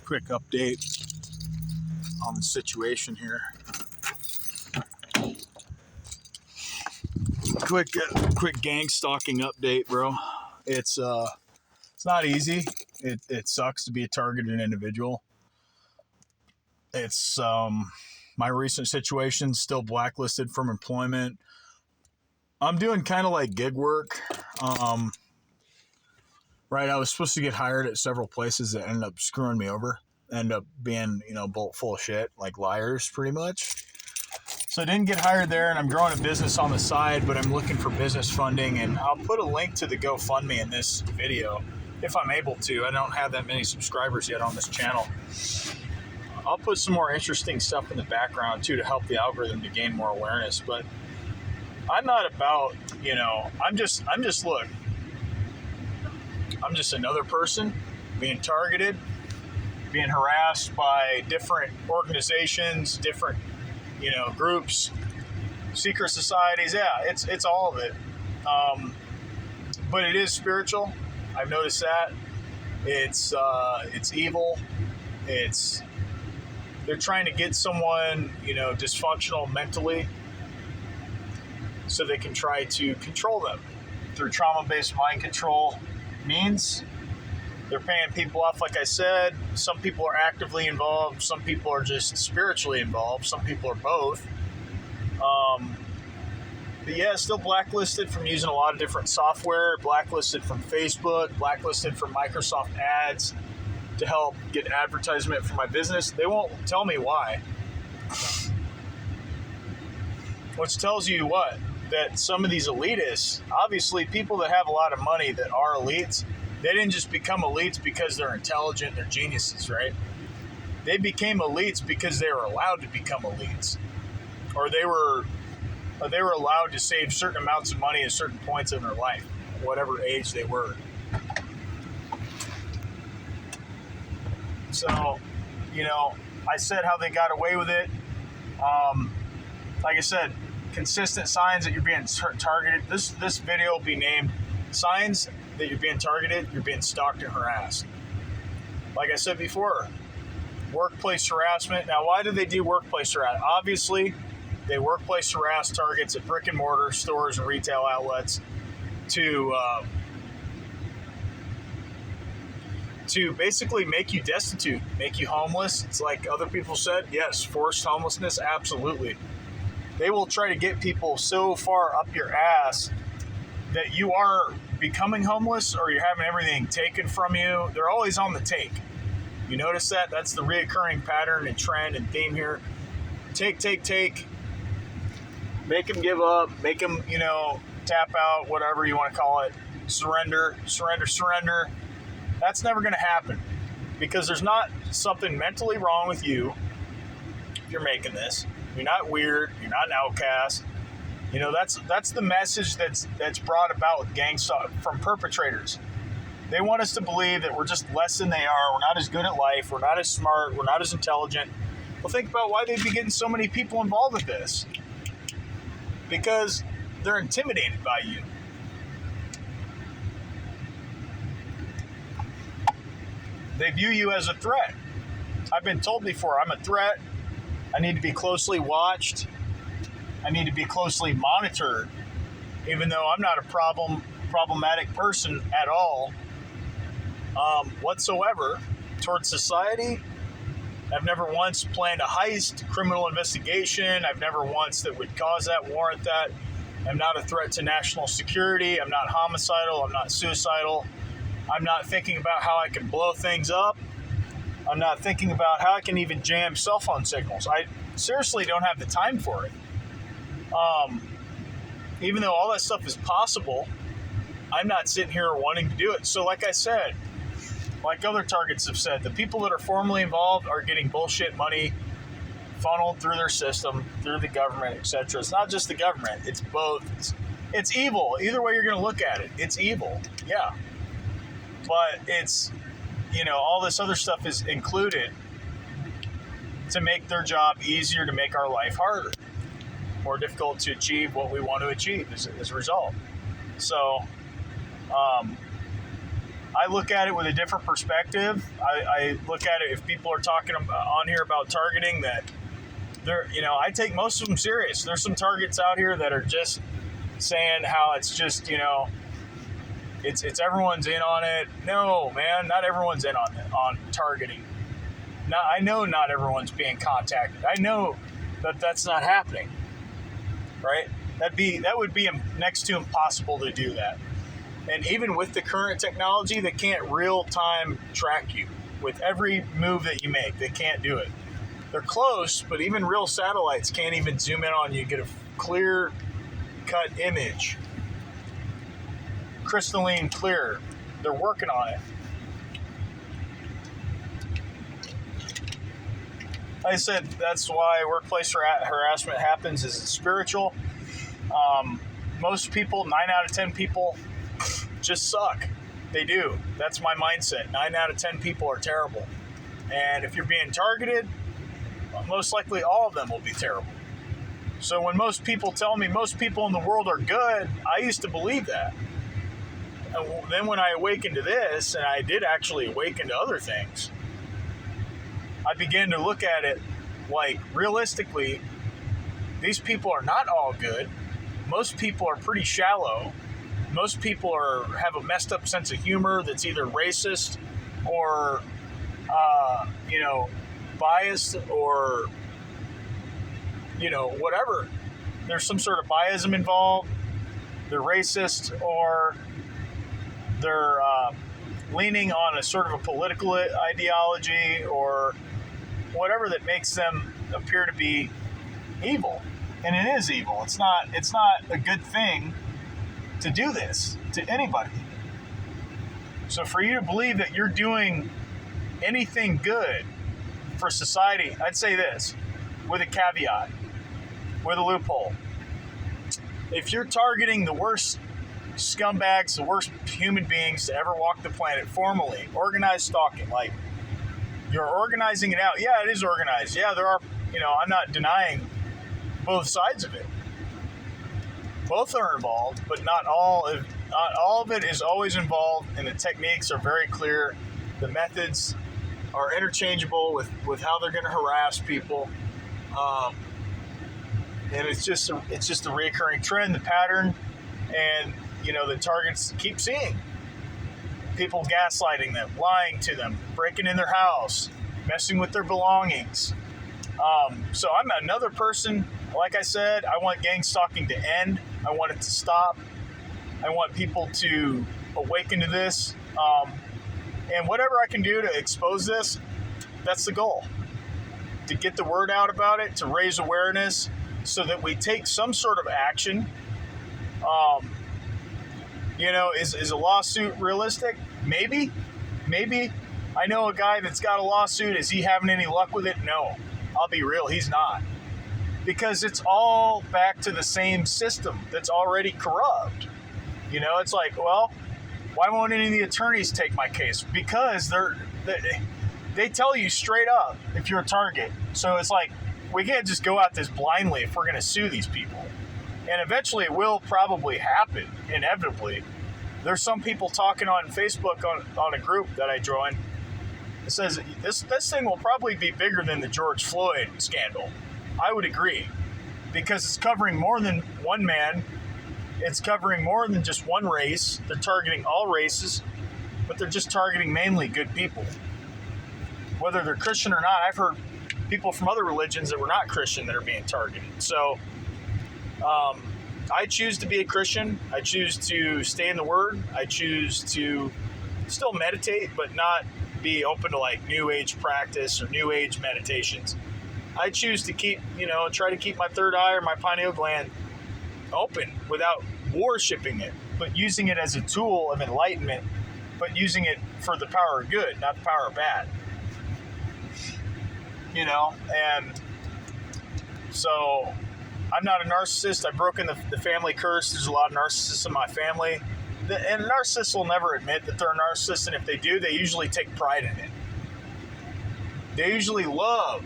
quick update on the situation here. Quick gang stalking update, bro. It's not easy. It sucks to be a targeted individual. It's my recent situation, still blacklisted from employment. I'm doing kind of like gig work. Right, I was supposed to get hired at several places that ended up screwing me over. End up being, bolt full of shit, like liars, pretty much. So I didn't get hired there, and I'm growing a business on the side, but I'm looking for business funding, and I'll put a link to the GoFundMe in this video if I'm able to. I don't have that many subscribers yet on this channel. I'll put some more interesting stuff in the background, too, to help the algorithm to gain more awareness, but I'm not about, I'm just another person being targeted, being harassed by different organizations, different, groups, secret societies. Yeah, it's all of it. But it is spiritual. I've noticed that. It's evil. They're trying to get someone, dysfunctional mentally so they can try to control them through trauma-based mind control means. They're paying people off, like I said. Some people are actively involved. Some people are just spiritually involved. Some people are both. But yeah, still blacklisted from using a lot of different software, blacklisted from Facebook, blacklisted from Microsoft Ads to help get advertisement for my business. They won't tell me why. Which tells you what? That some of these elitists, obviously people that have a lot of money that are elites, they didn't just become elites because they're intelligent, they're geniuses, right? They became elites because they were allowed to become elites. Or they were allowed to save certain amounts of money at certain points in their life, whatever age they were. So, I said how they got away with it. Like I said, consistent signs that you're being targeted. This video will be named Signs that you're being targeted, you're being stalked and harassed. Like I said before, workplace harassment. Now, why do they do workplace harassment? Obviously, they workplace harass targets at brick and mortar stores and retail outlets to basically make you destitute, make you homeless. It's like other people said, yes, forced homelessness, absolutely. They will try to get people so far up your ass that you are becoming homeless or you're having everything taken from you. They're always on the take. You notice that? That's the reoccurring pattern and trend and theme here. Take. Make them give up. Make them, tap out, whatever you want to call it. Surrender. That's never going to happen because there's not something mentally wrong with you if you're making this. You're not weird. You're not an outcast. That's the message that's brought about with gang stalk from perpetrators. They want us to believe that we're just less than they are. We're not as good at life. We're not as smart. We're not as intelligent. Well, think about why they'd be getting so many people involved with this. Because they're intimidated by you. They view you as a threat. I've been told before, I'm a threat. I need to be closely watched. I need to be closely monitored, even though I'm not a problematic person at all whatsoever towards society. I've never once planned a heist, criminal investigation. I've never once that would cause that, warrant that. I'm not a threat to national security. I'm not homicidal. I'm not suicidal. I'm not thinking about how I can blow things up. I'm not thinking about how I can even jam cell phone signals. I seriously don't have the time for it. Even though all that stuff is possible, I'm not sitting here wanting to do it. So like I said, like other targets have said, the people that are formally involved are getting bullshit money funneled through their system, through the government, etc. It's not just the government. It's both. It's evil. Either way you're going to look at it, it's evil. Yeah. But it's, all this other stuff is included to make their job easier, to make our life harder, more difficult to achieve what we want to achieve as a result. So, I look at it with a different perspective. I look at it, if people are talking on here about targeting, that they're, I take most of them serious. There's some targets out here that are just saying how it's just, it's everyone's in on it. No, man, not everyone's in on targeting. I know not everyone's being contacted. I know that that's not happening, right? That would be next to impossible to do that. And even with the current technology, they can't real-time track you with every move that you make. They can't do it. They're close, but even real satellites can't even zoom in on you, get a clear-cut image. Crystalline clear. They're working on it. Like I said, that's why workplace harassment happens, is it's spiritual. Most people, 9 out of 10 people, just suck. They do. That's my mindset. 9 out of 10 people are terrible. And if you're being targeted, most likely all of them will be terrible. So when most people tell me most people in the world are good, I used to believe that. And then when I awakened to this, and I did actually awaken to other things, I began to look at it like, realistically, these people are not all good. Most people are pretty shallow. Most people have a messed up sense of humor that's either racist or, biased or, whatever. There's some sort of biasm involved. They're racist, or they're leaning on a sort of a political ideology, or whatever that makes them appear to be evil. And it is evil. It's not a good thing to do this to anybody. So for you to believe that you're doing anything good for society, I'd say this, with a caveat, with a loophole. If you're targeting the worst scumbags, the worst human beings to ever walk the planet formally, organized stalking, like you're organizing it out. Yeah, it is organized. Yeah, there are, I'm not denying both sides of it. Both are involved, but not all of it is always involved, and the techniques are very clear. The methods are interchangeable with how they're going to harass people. And it's just a recurring trend, the pattern, and the targets keep seeing people gaslighting them, lying to them, breaking in their house, messing with their belongings. So I'm another person. Like I said, I want gang stalking to end. I want it to stop. I want people to awaken to this. And whatever I can do to expose this, that's the goal. To get the word out about it, to raise awareness so that we take some sort of action. Is a lawsuit realistic? Maybe. I know a guy that's got a lawsuit. Is he having any luck with it? No. I'll be real, he's not. Because it's all back to the same system that's already corrupt. It's like, well, why won't any of the attorneys take my case? Because they tell you straight up if you're a target. So it's like, we can't just go at this blindly if we're going to sue these people. And eventually it will probably happen, inevitably. There's some people talking on Facebook on a group that I joined. It says this thing will probably be bigger than the George Floyd scandal. I would agree, because it's covering more than one man. It's covering more than just one race. They're targeting all races, but they're just targeting mainly good people. Whether they're Christian or not, I've heard people from other religions that were not Christian that are being targeted. So I choose to be a Christian. I choose to stay in the Word. I choose to still meditate, but not be open to like New Age practice or New Age meditations. I choose to try to keep my third eye or my pineal gland open without worshiping it, but using it as a tool of enlightenment, but using it for the power of good, not the power of bad. And so I'm not a narcissist. I've broken the family curse. There's a lot of narcissists in my family. And narcissists will never admit that they're a narcissist, and if they do, they usually take pride in it. They usually love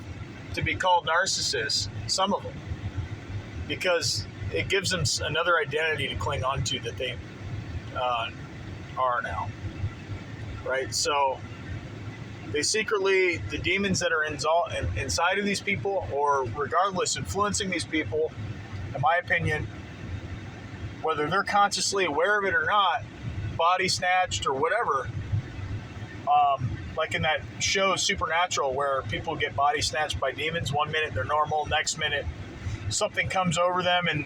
to be called narcissists, some of them, because it gives them another identity to cling on to that they are now. right? So they secretly, the demons that are inside of these people, or regardless, influencing these people, in my opinion, whether they're consciously aware of it or not, body snatched or whatever, like in that show Supernatural, where people get body snatched by demons. 1 minute they're normal, next minute something comes over them, and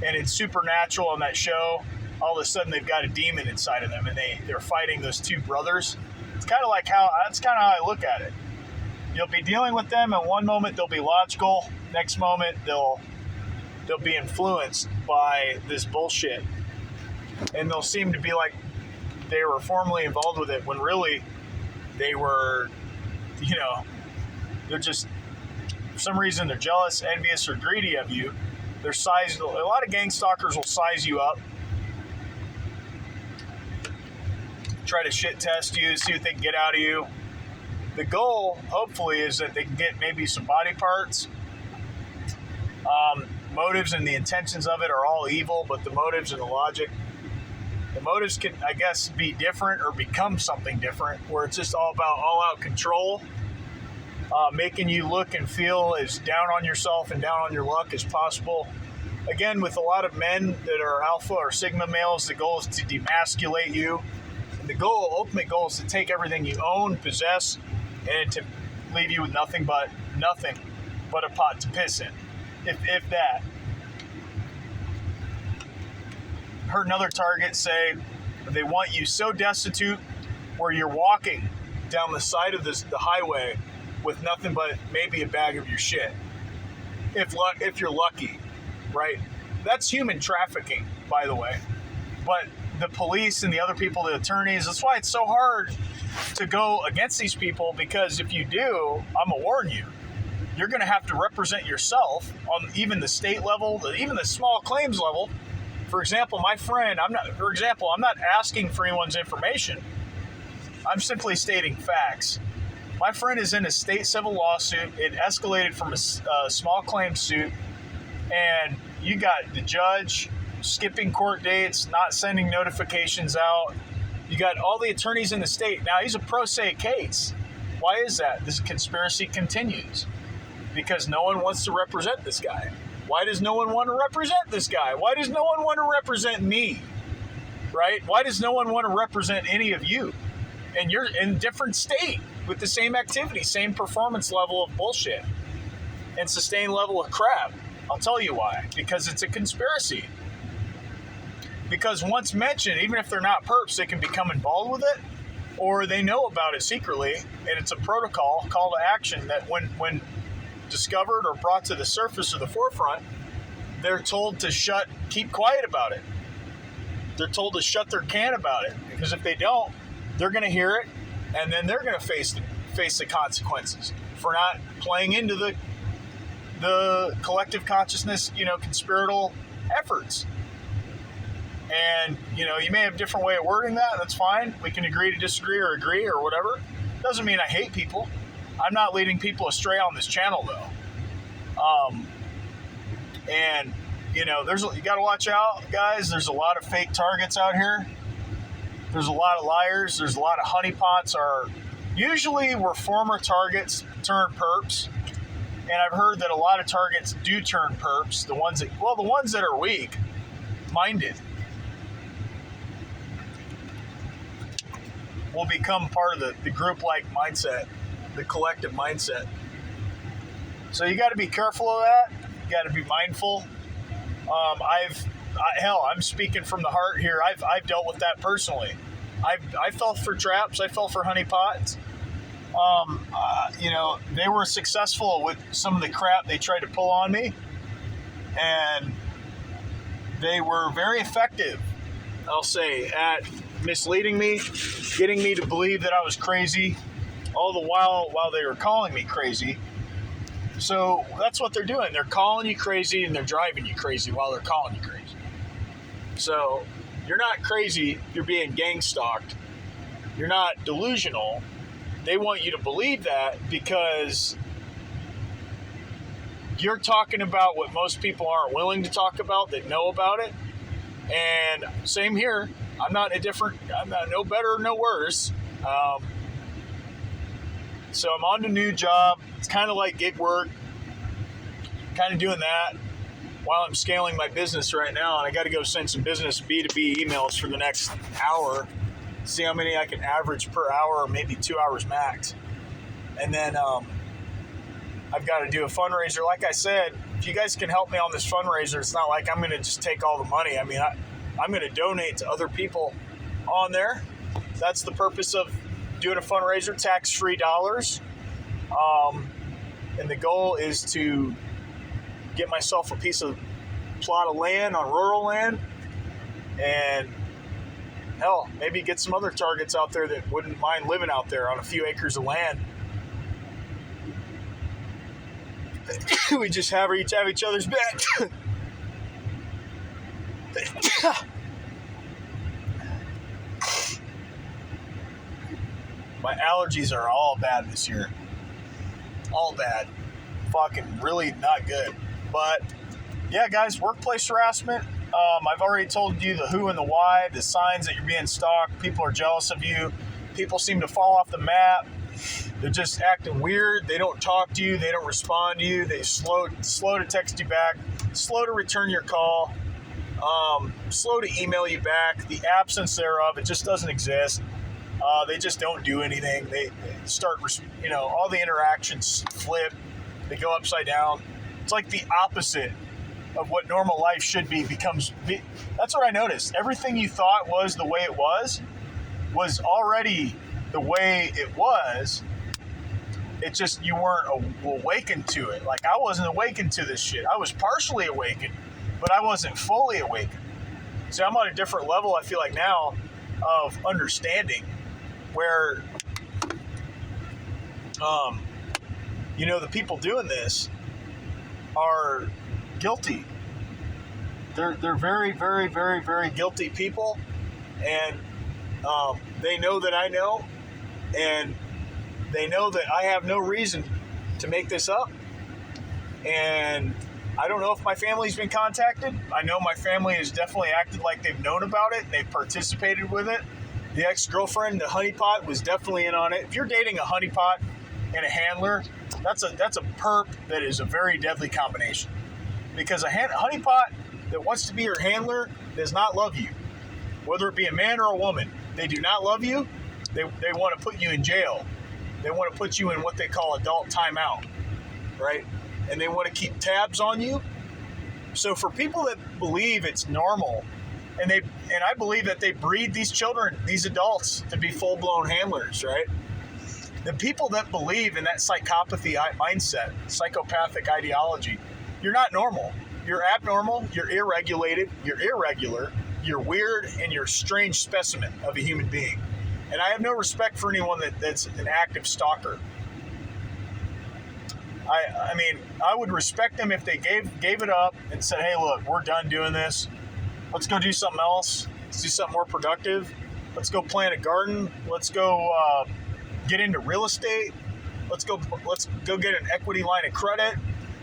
it's supernatural on that show. All of a sudden they've got a demon inside of them, and they're fighting those two brothers. It's kind of like how I look at it. You'll be dealing with them, and one moment they'll be logical, next moment they'll be influenced by this bullshit, and they'll seem to be like they were formerly involved with it when really they were, they're just, for some reason, they're jealous, envious, or greedy of you. They're sized. A lot of gang stalkers will size you up, try to shit test you, see what they can get out of you. The goal, hopefully, is that they can get maybe some body parts. Motives and the intentions of it are all evil, but the motives and the logic, the motives can, I guess, be different or become something different, where it's just all about all-out control, making you look and feel as down on yourself and down on your luck as possible. Again, with a lot of men that are alpha or sigma males, the goal is to demasculate you. And the ultimate goal is to take everything you own, possess, and to leave you with nothing but a pot to piss in, if that. Heard another target say they want you so destitute where you're walking down the side of the highway with nothing but maybe a bag of your shit, if you're lucky, right? That's human trafficking, by the way. But the police and the other people, the attorneys, that's why it's so hard to go against these people, because if you do, I'm gonna warn you, you're gonna have to represent yourself on even the state level, even the small claims level. For example, my friend, I'm not asking for anyone's information. I'm simply stating facts. My friend is in a state civil lawsuit. It escalated from a small claims suit, and you got the judge skipping court dates, not sending notifications out. You got all the attorneys in the state. Now, he's a pro se case. Why is that? This conspiracy continues because no one wants to represent this guy. Why does no one want to represent this guy? Why does no one want to represent me? Right? Why does no one want to represent any of you? And you're in a different state with the same activity, same performance level of bullshit, and sustained level of crap. I'll tell you why. Because it's a conspiracy. Because once mentioned, even if they're not perps, they can become involved with it, or they know about it secretly, and it's a protocol, call to action, that when discovered or brought to the surface or the forefront, they're told to keep quiet about it. They're told to shut their can about it, because if they don't, they're going to hear it, and then they're going to face the consequences for not playing into the collective consciousness, conspiratorial efforts. And, you may have a different way of wording that. That's fine. We can agree to disagree or agree or whatever. Doesn't mean I hate people. I'm not leading people astray on this channel, though. And, you got to watch out, guys. There's a lot of fake targets out here. There's a lot of liars. There's a lot of honeypots. Usually we're former targets turn perps. And I've heard that a lot of targets do turn perps. The ones that are weak-minded will become part of the group-like mindset, the collective mindset. So you got to be careful of that. You got to be mindful. I'm speaking from the heart here. I've dealt with that personally. I fell for traps. I fell for honeypots. They were successful with some of the crap they tried to pull on me, and they were very effective, I'll say, at misleading me, getting me to believe that I was crazy, all the while they were calling me crazy. So that's what they're doing. They're calling you crazy, and they're driving you crazy while they're calling you crazy. So you're not crazy, you're being gang stalked. You're not delusional. They want you to believe that because you're talking about what most people aren't willing to talk about, that know about it. And same here. I'm not no better, no worse. Um, so I'm on to a new job. It's kind of like gig work, kind of doing that while I'm scaling my business right now. And I got to go send some business B2B emails for the next hour, see how many I can average per hour, or maybe 2 hours max. And then I've got to do a fundraiser. Like I said, if you guys can help me on this fundraiser, it's not like I'm going to just take all the money. I mean, I'm going to donate to other people on there. That's the purpose of doing a fundraiser, tax-free dollars. And the goal is to get myself a plot of land on rural land, and hell, maybe get some other targets out there that wouldn't mind living out there on a few acres of land. We just have each other's back. My allergies are all bad this year. All bad. Fucking really not good. But yeah, guys, workplace harassment. I've already told you the who and the why, the signs that you're being stalked. People are jealous of you. People seem to fall off the map. They're just acting weird. They don't talk to you. They don't respond to you. They slow to text you back, slow to return your call, slow to email you back. The absence thereof, it just doesn't exist. They just don't do anything. They start, all the interactions flip. They go upside down. It's like the opposite of what normal life should be becomes. That's what I noticed. Everything you thought was the way it was already the way it was. It's just you weren't awakened to it. Like, I wasn't awakened to this shit. I was partially awakened, but I wasn't fully awakened. So I'm on a different level, I feel like now, of understanding where, the people doing this are guilty. They're very, very, very, very guilty people, and they know that I know, and they know that I have no reason to make this up. And I don't know if my family's been contacted. I know my family has definitely acted like they've known about it and they've participated with it. The ex-girlfriend, the honeypot, was definitely in on it. If you're dating a honeypot and a handler, that's a perp that is a very deadly combination. Because a honeypot that wants to be your handler does not love you. Whether it be a man or a woman, they do not love you. They want to put you in jail. They want to put you in what they call adult timeout, right? And they want to keep tabs on you. So for people that believe it's normal, and I believe that they breed these children, these adults, to be full-blown handlers, right? The people that believe in that psychopathy mindset, psychopathic ideology, you're not normal. You're abnormal, you're irregulated, you're irregular, you're weird, and you're a strange specimen of a human being. And I have no respect for anyone that's an active stalker. I mean, I would respect them if they gave it up and said, hey, look, we're done doing this. Let's go do something else. Let's do something more productive. Let's go plant a garden. Let's go get into real estate. Let's go get an equity line of credit.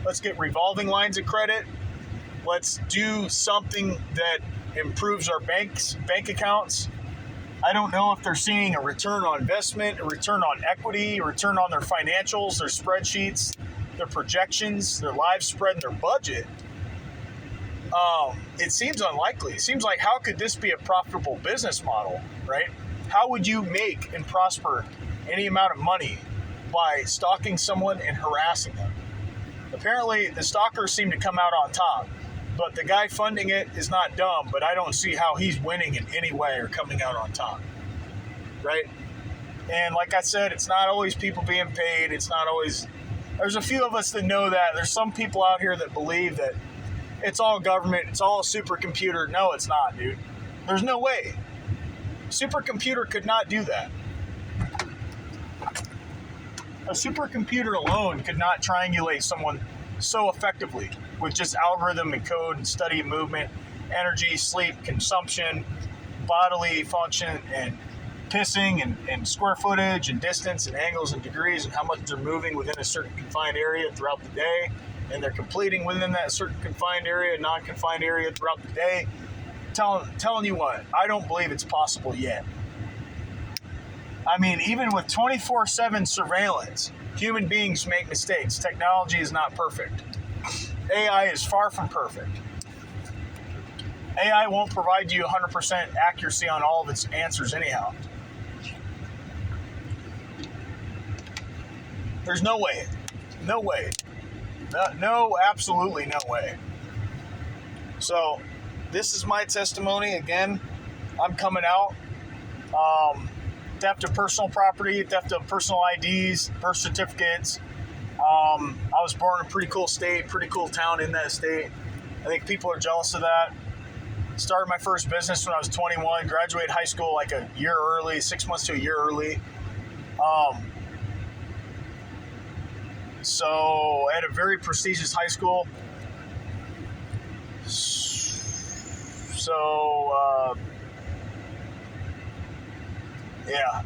Let's get revolving lines of credit. Let's do something that improves our bank accounts. I don't know if they're seeing a return on investment, a return on equity, a return on their financials, their spreadsheets, their projections, their live spread, and their budget. It seems unlikely. It seems like, how could this be a profitable business model, right? How would you make and prosper any amount of money by stalking someone and harassing them? Apparently, the stalkers seem to come out on top. But the guy funding it is not dumb, but I don't see how he's winning in any way or coming out on top, right? And like I said, it's not always people being paid. It's not always... There's a few of us that know that. There's some people out here that believe that it's all government, it's all a supercomputer. No, it's not, dude. There's no way. Supercomputer could not do that. A supercomputer alone could not triangulate someone so effectively with just algorithm and code and study of movement, energy, sleep, consumption, bodily function, and pissing, and square footage, and distance, and angles, and degrees, and how much they're moving within a certain confined area throughout the day, and they're completing within that certain confined area, non-confined area throughout the day. Telling you what, I don't believe it's possible yet. I mean, even with 24/7 surveillance, human beings make mistakes. Technology is not perfect. AI is far from perfect. AI won't provide you 100% accuracy on all of its answers anyhow. There's no way. No way. No, absolutely no way. So, this is my testimony. Again, I'm coming out. Theft of personal property, theft of personal IDs, birth certificates. I was born in a pretty cool state, pretty cool town in that state. I think people are jealous of that. Started my first business when I was 21, graduated high school like a year early, 6 months to a year early. So at a very prestigious high school. So, yeah.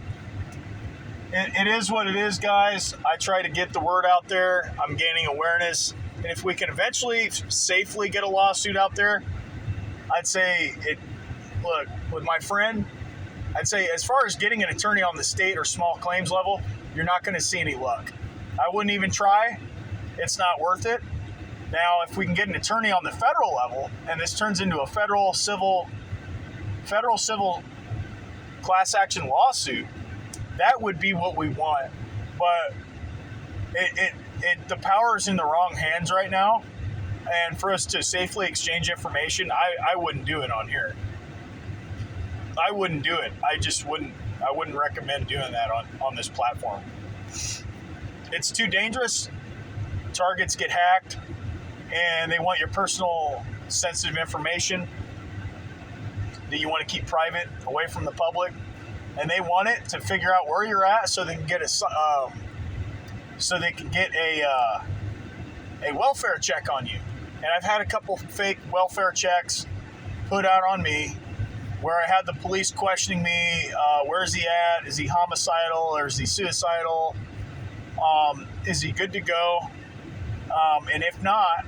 It is what it is, guys. I try to get the word out there. I'm gaining awareness. And if we can eventually safely get a lawsuit out there, I'd say look, with my friend, I'd say as far as getting an attorney on the state or small claims level, you're not going to see any luck. I wouldn't even try. It's not worth it. Now, if we can get an attorney on the federal level, and this turns into a federal civil class action lawsuit, that would be what we want. But the power is in the wrong hands right now. And for us to safely exchange information, I wouldn't do it on here. I wouldn't do it. I wouldn't recommend doing that on this platform. It's too dangerous. Targets get hacked, and they want your personal sensitive information that you want to keep private, away from the public. And they want it to figure out where you're at, so they can get a welfare check on you. And I've had a couple fake welfare checks put out on me, where I had the police questioning me. Where is he at? Is he homicidal or is he suicidal? Is he good to go? And if not,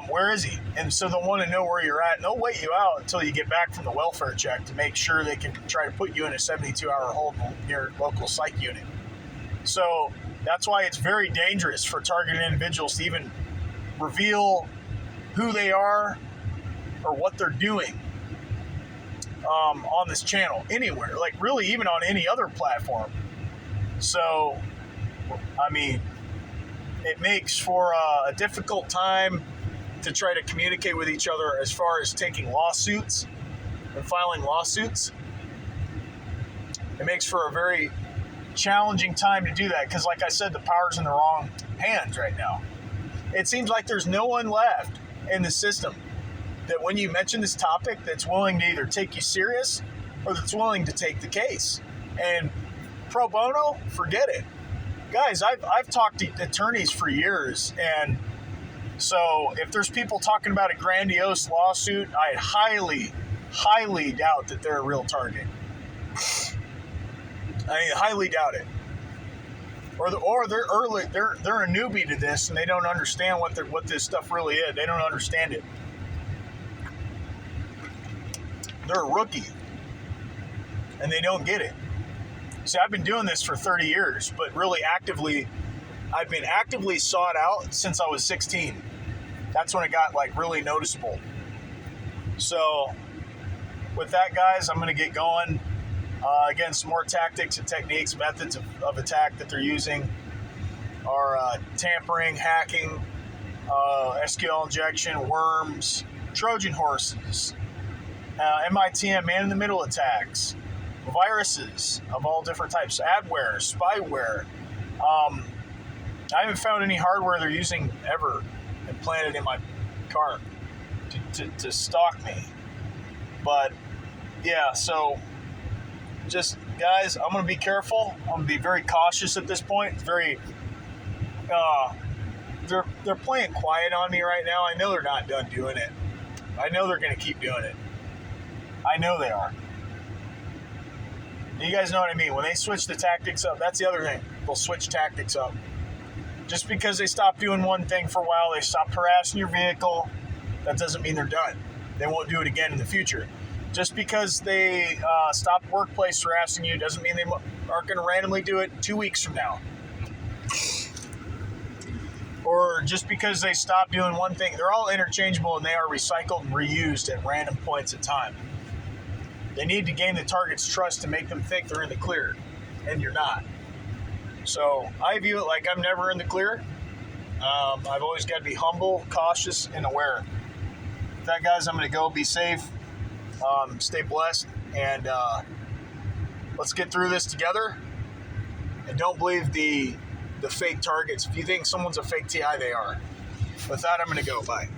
where is he? And so they'll want to know where you're at. And they'll wait you out until you get back from the welfare check to make sure they can try to put you in a 72-hour hold in your local psych unit. So that's why it's very dangerous for targeted individuals to even reveal who they are or what they're doing on this channel anywhere, like really even on any other platform. So, I mean, it makes for a difficult time to try to communicate with each other as far as taking lawsuits and filing lawsuits. It makes for a very challenging time to do that because, like I said, the power's in the wrong hands right now. It seems like there's no one left in the system that when you mention this topic that's willing to either take you serious or that's willing to take the case. And pro bono, forget it. Guys, I've talked to attorneys for years, and so if there's people talking about a grandiose lawsuit, I highly, highly doubt that they're a real target. I highly doubt it. Or they're a newbie to this and they don't understand what this stuff really is. They don't understand it. They're a rookie and they don't get it. See, I've been doing this for 30 years, but really I've been actively sought out since I was 16. That's when it got like really noticeable. So with that, guys, I'm going to get going. Again, some more tactics and techniques, methods of attack that they're using are tampering, hacking, SQL injection, worms, Trojan horses, MITM, man-in-the-middle attacks, viruses of all different types, adware, spyware. I haven't found any hardware they're using ever implanted in my car to stalk me. But, yeah, so just, guys, I'm going to be careful. I'm going to be very cautious at this point. It's very, they're playing quiet on me right now. I know they're not done doing it. I know they're going to keep doing it. I know they are. You guys know what I mean. When they switch the tactics up, that's the other thing. They'll switch tactics up. Just because they stop doing one thing for a while, they stop harassing your vehicle, that doesn't mean they're done. They won't do it again in the future. Just because they stop workplace harassing you doesn't mean they aren't going to randomly do it 2 weeks from now. Or just because they stop doing one thing, they're all interchangeable and they are recycled and reused at random points in time. They need to gain the target's trust to make them think they're in the clear, and you're not. So I view it like I'm never in the clear. I've always got to be humble, cautious, and aware. With that, guys, I'm going to go. Be safe. Stay blessed. And let's get through this together. And don't believe the fake targets. If you think someone's a fake TI, they are. With that, I'm going to go. Bye.